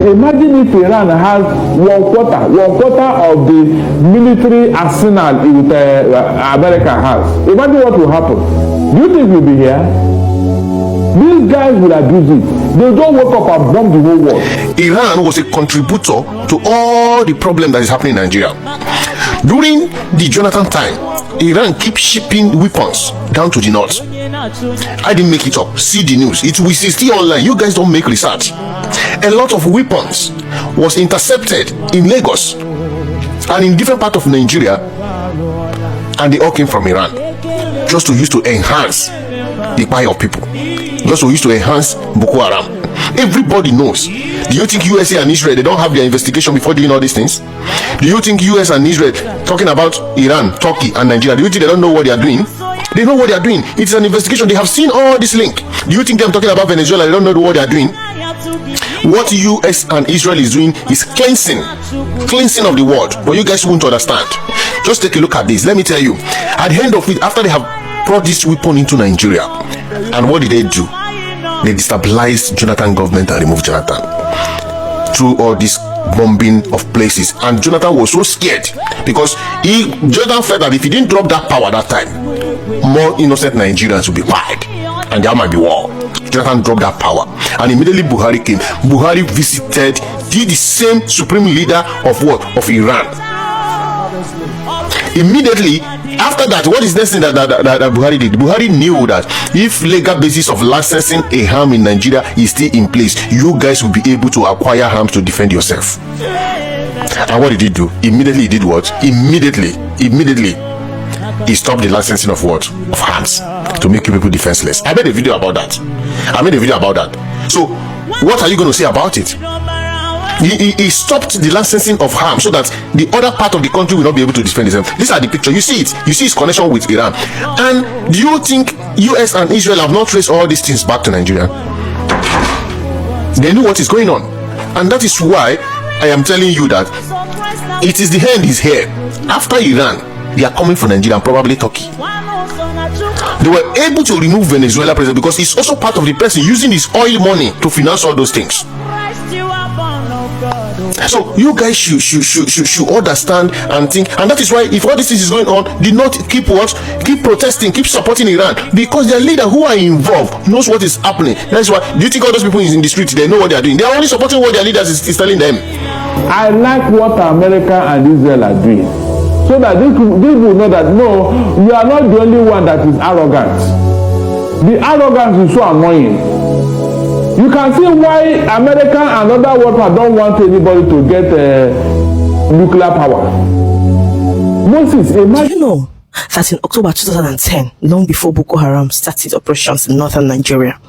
Imagine if Iran has one quarter of the military arsenal America has. Imagine what will happen. Do you think we'll be here? These guys will abuse it. They don't wake up and bomb the whole world. Iran was a contributor to all the problem that is happening in Nigeria. During the Jonathan time, Iran keeps shipping weapons down to the north. I didn't make it up. See the news. We still online. You guys don't make research. A lot of weapons was intercepted in Lagos and in different parts of Nigeria, and they all came from Iran, just to use to enhance the power of people, just to use to enhance Boko Haram. Everybody knows. Do you think USA and Israel, they don't have their investigation before doing all these things? Do you think US and Israel, talking about Iran, Turkey and Nigeria, do you think they don't know what they are doing? They know what they are doing. It's an investigation. They have seen all this link. Do you think them talking about Venezuela, they don't know what they are doing? What US and Israel is doing is cleansing of the world. But you guys won't understand. Just take a look at this. Let me tell you, at the end of it, after they have brought this weapon into Nigeria, and what did they do? They destabilized Jonathan government and removed Jonathan through all this bombing of places. And Jonathan was so scared because Jonathan felt that if he didn't drop that power that time, more innocent Nigerians would be fired and there might be war. Jonathan dropped that power, and immediately Buhari came. Buhari visited, did the same supreme leader of what? Of Iran. Immediately after that, what is next thing that Buhari did? Buhari knew that if legal basis of licensing a arm in Nigeria is still in place, you guys will be able to acquire arms to defend yourself. And what did he do? Immediately he did what? Immediately he stopped the licensing of what? Of arms, to make people defenseless. I made a video about that. So what are you going to say about it? He stopped the licensing of arms so that the other part of the country will not be able to defend itself. These are the picture. You see it. You see his connection with Iran. And do you think US and Israel have not traced all these things back to Nigeria? They knew what is going on. And that is why I am telling you that it is the end is here. After Iran, they are coming from Nigeria and probably Turkey. They were able to remove Venezuela president because it's also part of the person using his oil money to finance all those things. So you guys should understand and think, and that is why if all this is going on, did not keep protesting, keep supporting Iran, because their leader who are involved knows what is happening. That's why. Do you think all those people in the street, they know what they are doing? They are only supporting what their leaders is telling them. I like what America and Israel are doing, so that this will know that no, you are not the only one that is arrogant. The arrogance is so annoying. You can see why America and other world don't want anybody to get nuclear power. Moses, imagine. You know that in October 2010, long before Boko Haram started operations in northern Nigeria,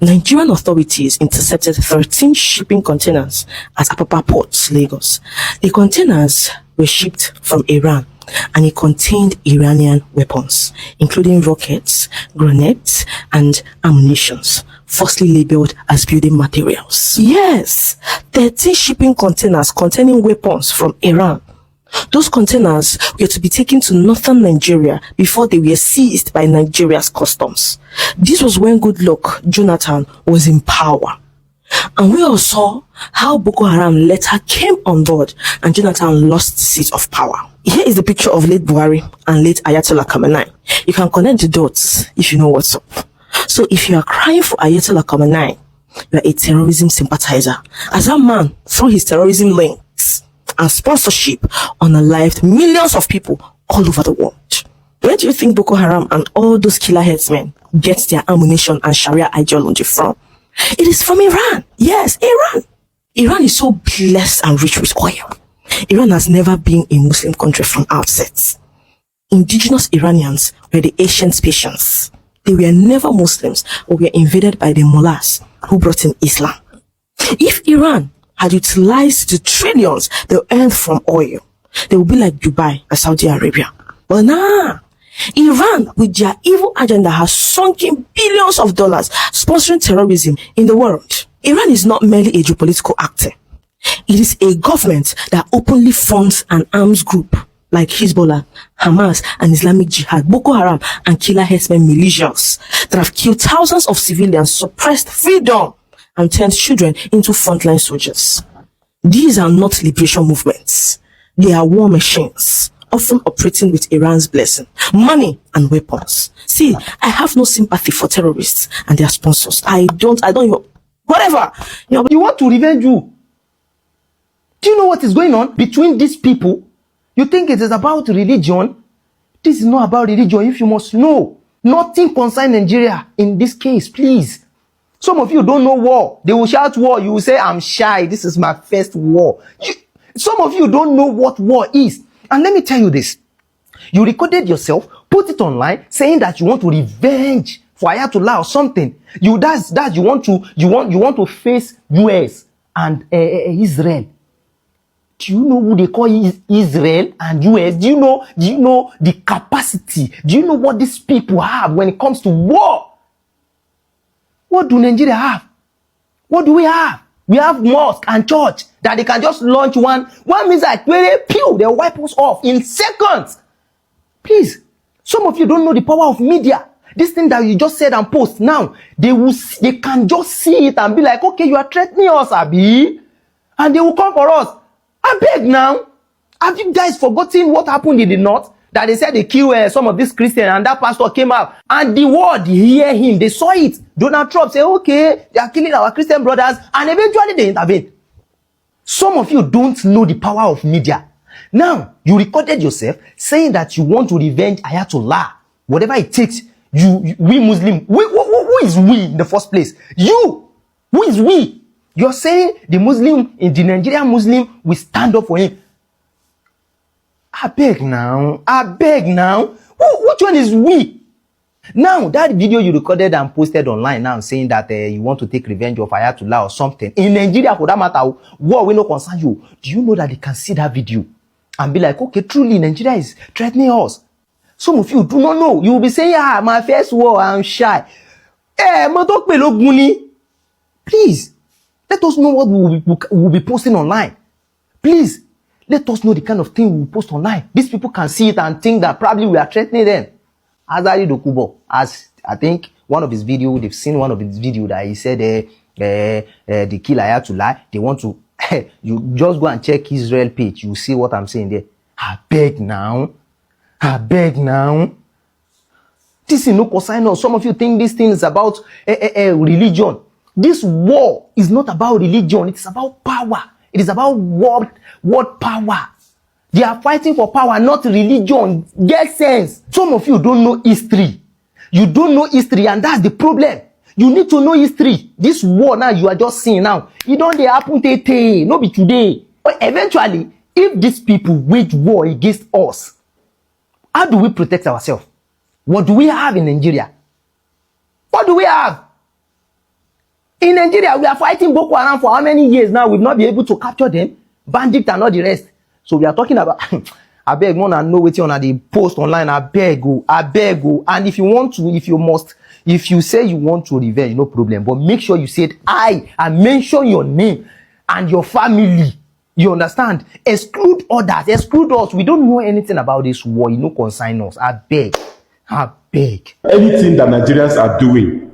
Nigerian authorities intercepted 13 shipping containers at Apapa Port, Lagos. The containers were shipped from Iran, and it contained Iranian weapons, including rockets, grenades, and ammunitions, falsely labeled as building materials. Yes, 13 shipping containers containing weapons from Iran. Those containers were to be taken to northern Nigeria before they were seized by Nigeria's customs. This was when Goodluck Jonathan was in power. And we all saw how Boko Haram later came on board and Jonathan lost the seat of power. Here is the picture of late Buhari and late Ayatollah Khamenei. You can connect the dots if you know what's up. So if you are crying for Ayatollah Khamenei, you are a terrorism sympathizer, as that man, through his terrorism links and sponsorship, unalived millions of people all over the world. Where do you think Boko Haram and all those killer headsmen get their ammunition and Sharia ideology from? It is from Iran. Yes, Iran. Iran is so blessed and rich with oil. Iran has never been a Muslim country from outset. Indigenous Iranians were the ancient Persians. They were never Muslims, but were invaded by the mullahs who brought in Islam. If Iran had utilized the trillions they earned from oil, they would be like Dubai and Saudi Arabia. But nah, Iran, with their evil agenda, has sunk in billions of dollars sponsoring terrorism in the world. Iran is not merely a geopolitical actor. It is a government that openly funds an arms group like Hezbollah, Hamas, and Islamic Jihad, Boko Haram, and killer herdsmen militias that have killed thousands of civilians, suppressed freedom, and turned children into frontline soldiers. These are not liberation movements. They are war machines, often operating with Iran's blessing, money and weapons. See, I have no sympathy for terrorists and their sponsors. I don't even, whatever. You want to revenge you. Do you know what is going on between these people? You think it is about religion? This is not about religion, if you must know. Nothing concerns Nigeria in this case, please. Some of you don't know war. They will shout war. You will say, I'm shy. This is my first war. Some of you don't know what war is. And let me tell you this. You recorded yourself, put it online, saying that you want to revenge for Ayatollah or something. You want to face US and Israel. Do you know who they call Israel and US? Do you know the capacity? Do you know what these people have when it comes to war? What do Nigeria have? What do we have? We have mosque and church that they can just launch one missile, pew, they'll wipe us off in seconds. Please, some of you don't know the power of media. This thing that you just said and post now, they can just see it and be like, okay, you are threatening us, Abi, and they will come for us. I beg now. Have you guys forgotten what happened in the north? That they said they killed some of these Christians, and that pastor came out and the world hear him. They saw it. Donald Trump say, okay, they are killing our Christian brothers, and eventually they intervene. Some of you don't know the power of media. Now, you recorded yourself saying that you want to revenge Ayatollah. Whatever it takes, we Muslim, who is we in the first place? You! Who is we? You're saying the Nigerian Muslim will stand up for him. I beg now. Which one is we? Now, that video you recorded and posted online now saying that you want to take revenge of Ayatollah or something. In Nigeria, for that matter, war will not concern you. Do you know that they can see that video and be like, okay, truly, Nigeria is threatening us? Some of you do not know. You will be saying, my first war, I'm shy. Please, let us know what we will be posting online. Please, let us know the kind of thing we will post online. These people can see it and think that probably we are threatening them. Azari Dokubo, as I think one of his videos, they've seen one of his videos that he said the kill Ayatollah. They want to, you just go and check Israel page. You see what I'm saying there. I beg now. This is no concern. Some of you think this thing is about religion. This war is not about religion. It's about power. It is about world power. They are fighting for power, not religion. Get sense. Some of you don't know history. You don't know history, and that's the problem. You need to know history. This war now you are just seeing now, it don't happen today, not be today. But eventually, if these people wage war against us, how do we protect ourselves? What do we have in Nigeria? What do we have? In Nigeria, we are fighting Boko Haram for how many years now? We've not been able to capture them. Bandits and all the rest. So we are talking about, I beg, one and know what you on the post online. I beg you. And if you want to, if you say you want to revenge, no problem. But make sure you say it, and mention your name and your family. You understand? Exclude others. Exclude us. We don't know anything about this war. You know, consign us. I beg. Anything that Nigerians are doing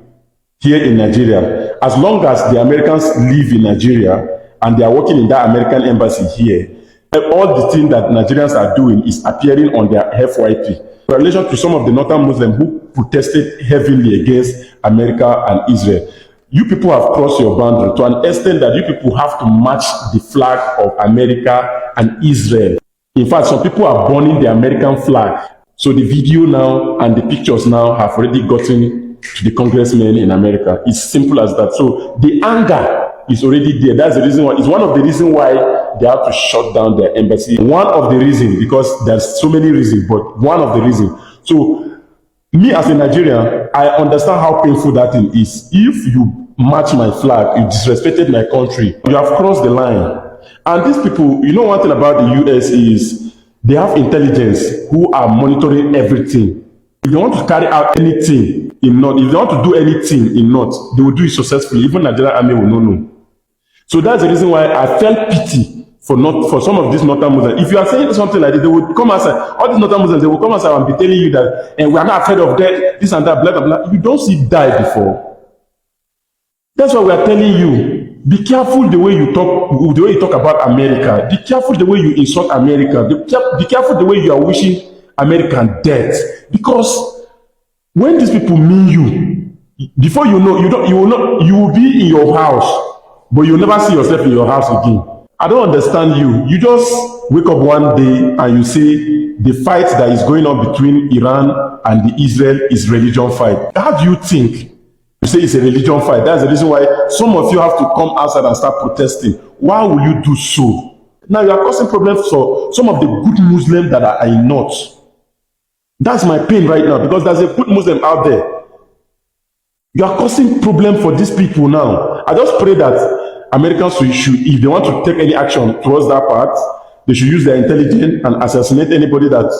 here in Nigeria, as long as the Americans live in Nigeria and they are working in that American embassy here, all the things that Nigerians are doing is appearing on their FYP. In relation to some of the northern Muslims who protested heavily against America and Israel, you people have crossed your boundary to an extent that you people have to match the flag of America and Israel. In fact, some people are burning the American flag. So the video now and the pictures now have already gotten to the congressmen in America. It's simple as that. So the anger is already there. That's the reason why. It's one of the reasons why they have to shut down their embassy. One of the reasons, because there's so many reasons, but one of the reasons. So me as a Nigerian, I understand how painful that thing is. If you match my flag, you disrespected my country, you have crossed the line. And these people, you know, one thing about the US is they have intelligence who are monitoring everything. If they want to carry out anything in North, if they want to do anything in North, they will do it successfully. Even Nigerian army will not know. So that's the reason why I felt pity for some of these northern Muslims. If you are saying something like this, they would come outside. All these northern Muslims, they will come outside and be telling you that, and we are not afraid of that, this and that, blah blah blah. You don't see die before. That's why we are telling you, be careful the way you talk about America. Be careful the way you insult America. Be careful the way you are wishing American death. Because when these people mean you, before you know, you will be in your house, but you'll never see yourself in your house again. I don't understand you. You just wake up one day and you say the fight that is going on between Iran and the Israel is religion fight. How do you think? You say it's a religion fight. That's the reason why some of you have to come outside and start protesting. Why will you do so? Now you are causing problems for some of the good Muslims that are not. That's my pain right now, because there's a good Muslim out there. You are causing problem for these people now. I just pray that Americans should, if they want to take any action towards that part, they should use their intelligence and assassinate anybody that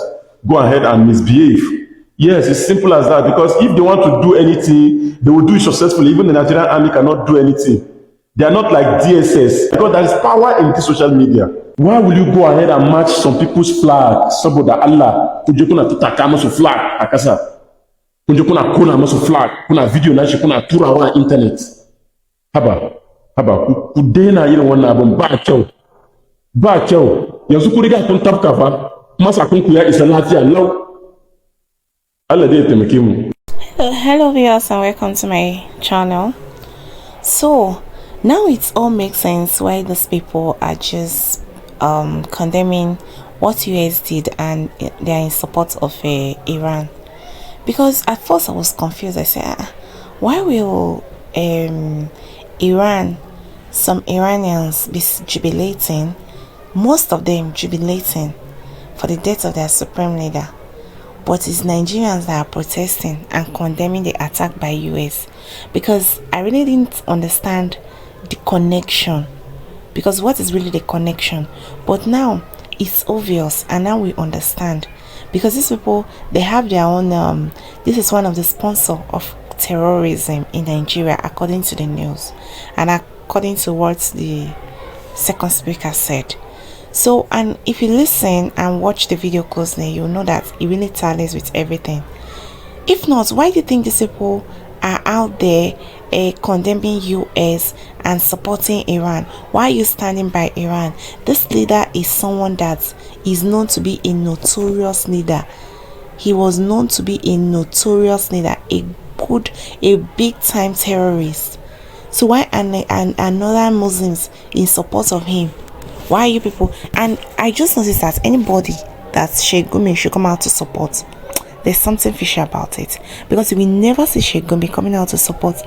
go ahead and misbehave. Yes, it's simple as that, because if they want to do anything, they will do it successfully. Even the Nigerian army cannot do anything. They are not like DSS, because there is power in this social media. Why will you go ahead and match some people's flag? Saboda Allah, kujekuna tutaka masu flag, akasa. Kujekuna kuna masu flag, kuna video na shi kuna turawa internet. Haba, kudena irin wannan abun ba kyau. Yanzu ku riga kun tafka fa, masakun ku ya isa lafiya lau. Hello viewers, and welcome to my channel. So now it all makes sense why these people are just condemning what US did, and they are in support of Iran. Because at first I was confused. I said, why will Iran, some Iranians, be jubilating, most of them jubilating for the death of their supreme leader, but it's Nigerians that are protesting and condemning the attack by US? Because I really didn't understand the connection. Because what is really the connection? But now it's obvious, and now we understand. Because these people, they have their own this is one of the sponsors of terrorism in Nigeria, according to the news and according to what the second speaker said. So, and if you listen and watch the video closely, you'll know that it really tallies with everything. If not, why do you think these people are out there condemning US and supporting Iran? Why are you standing by Iran? This leader is someone that is known to be a notorious leader. He was known to be a notorious leader, a big time terrorist. So why another Muslims in support of him? Why are you people? And I just noticed that anybody that Sheikh Gumi should come out to support, there's something fishy about it. Because we never see Sheikh Gumi coming out to support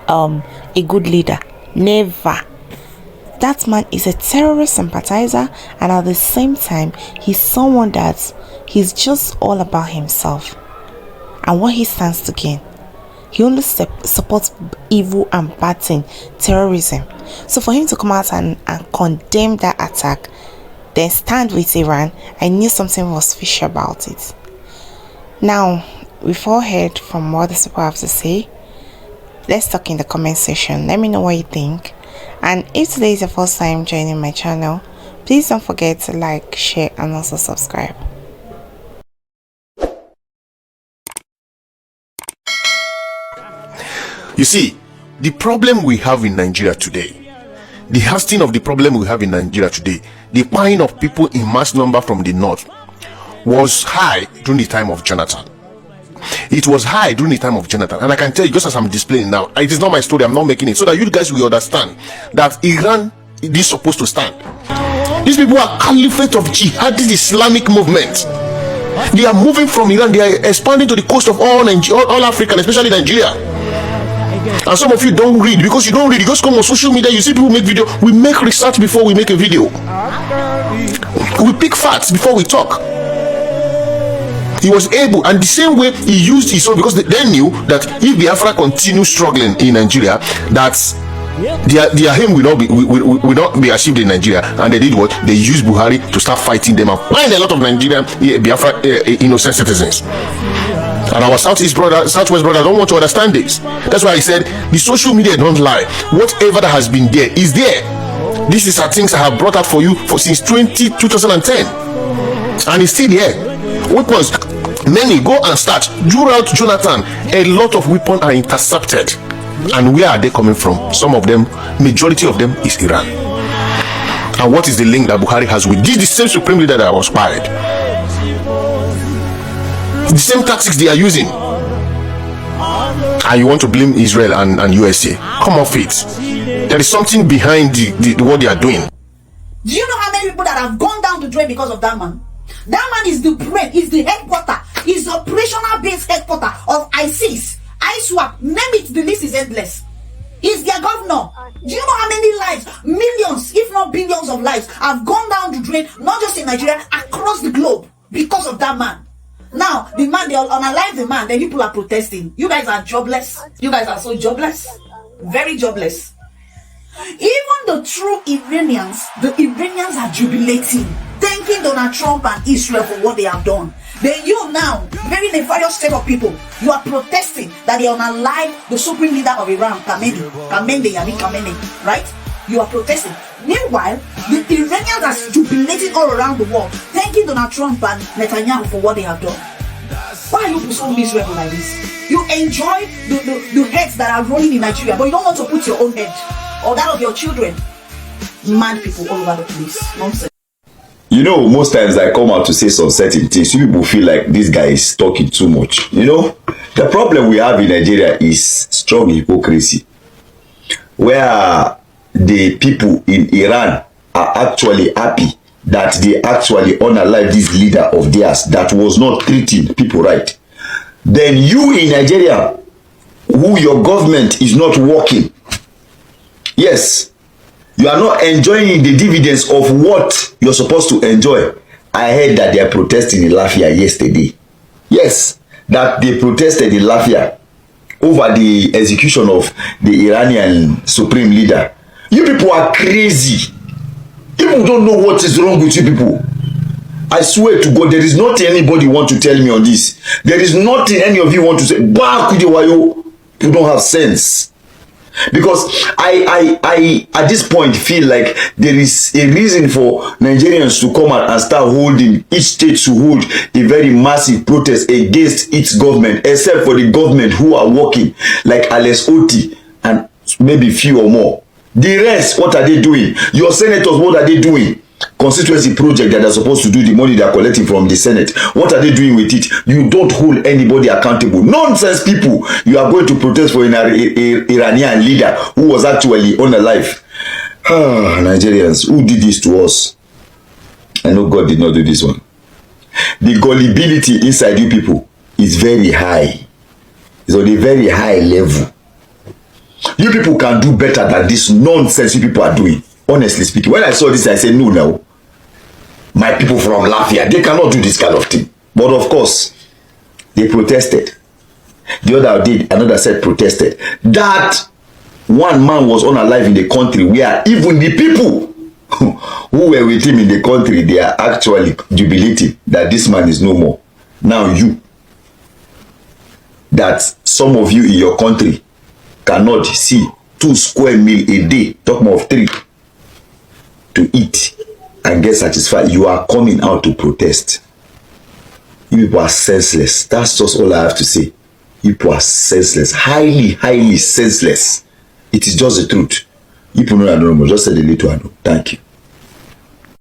a good leader. Never. That man is a terrorist sympathizer, and at the same time he's someone that he's just all about himself and what he stands to gain. He only supports evil and bad thing, terrorism. So for him to come out and condemn that attack, then stand with Iran, I knew something was fishy about it. Now, we've all heard from what these people have to say. Let's talk in the comment section. Let me know what you think. And if today is your first time joining my channel, please don't forget to like, share, and also subscribe. You see, the problem we have in Nigeria today, the hastening of the problem we have in Nigeria today, the buying of people in mass number from the north, was high during the time of Jonathan. It was high during the time of Jonathan, and I can tell you, just as I'm displaying now, it is not my story, I'm not making it, so that you guys will understand that Iran is supposed to stand. These people are caliphate of jihadist Islamic movement. They are moving from Iran, they are expanding to the coast of all Africa, especially Nigeria. And some of you don't read. Because you don't read, you just come on social media, you see people make video. We make research before we make a video. We pick facts before we talk. He was able, and the same way he used his own, because they knew that if Biafra continues struggling in Nigeria, that their aim will not be achieved in Nigeria. And they did what? They used Buhari to start fighting them and find a lot of Nigerian Biafra innocent citizens. And our southwest brothers don't want to understand this. That's why I said the social media don't lie. Whatever that has been there is there. This is things I have brought up for you since 2010, and it's still here. Weapons, many go and start. Throughout Jonathan, a lot of weapons are intercepted. And where are they coming from? Some of them, majority of them is Iran. And what is the link that Buhari has with this? The same supreme leader that was fired. The same tactics they are using. And you want to blame Israel and USA? Come off it. There is something behind what they are doing. Do you know how many people that have gone down the drain because of that man? That man is the brain, is the headquarter, is the operational base headquarter of ISIS, ISWAP, name it, the list is endless. He's their governor. Do you know how many lives, millions, if not billions of lives, have gone down the drain, not just in Nigeria, across the globe, because of that man? Now, the man, they unalive the man, then people are protesting. You guys are jobless. You guys are so jobless. Very jobless. Even the true Iranians, the Iranians are jubilating, thanking Donald Trump and Israel for what they have done. Then you now, very nefarious set of people, you are protesting that they unalive the supreme leader of Iran, Khamenei, right? You are protesting. Meanwhile, the Iranians are jubilating all around the world, thanking Donald Trump and Netanyahu for what they have done. Why are you so miserable like this? You enjoy the heads that are rolling in Nigeria, but you don't want to put your own head or that of your children. Mad people all over the place. Nonsense. You know, most times I come out to say some certain things, you people feel like this guy is talking too much. You know, the problem we have in Nigeria is strong hypocrisy, where the people in Iran are actually happy that they actually unalive this leader of theirs that was not treating people right. Then you in Nigeria, who your government is not working, yes, you are not enjoying the dividends of what you're supposed to enjoy. I heard that they are protesting in Lafia yesterday. Yes, that they protested in Lafia over the execution of the Iranian supreme leader. You people are crazy. People don't know what is wrong with you people. I swear to God, there is nothing anybody want to tell me on this. There is nothing any of you want to say. Bah, you don't have sense. Because I at this point feel like there is a reason for Nigerians to come out and start holding, each state to hold a very massive protest against its government, except for the government who are working, like Alex Oti and maybe few or more. The rest, what are they doing? Your senators, what are they doing? Constituency project that are supposed to do the money they are collecting from the Senate. What are they doing with it? You don't hold anybody accountable. Nonsense people. You are going to protest for an Iranian leader who was actually unalive. Ah, Nigerians, who did this to us? I know God did not do this one. The gullibility inside you people is very high. It's on a very high level. You people can do better than this nonsense you people are doing. Honestly speaking, when I saw this, I said, no, my people from Lafia, they cannot do this kind of thing. But of course, they protested. The other did, another set protested. That one man was unalive in the country where even the people who were with him in the country, they are actually jubilating that this man is no more. Now you, that some of you in your country cannot see 2 square meal a day, talk more of 3, to eat and get satisfied. You are coming out to protest. You people are senseless. That's just all I have to say. You people are senseless. Highly senseless. It is just the truth. You people know I don't know. Just say the little I know. Thank you.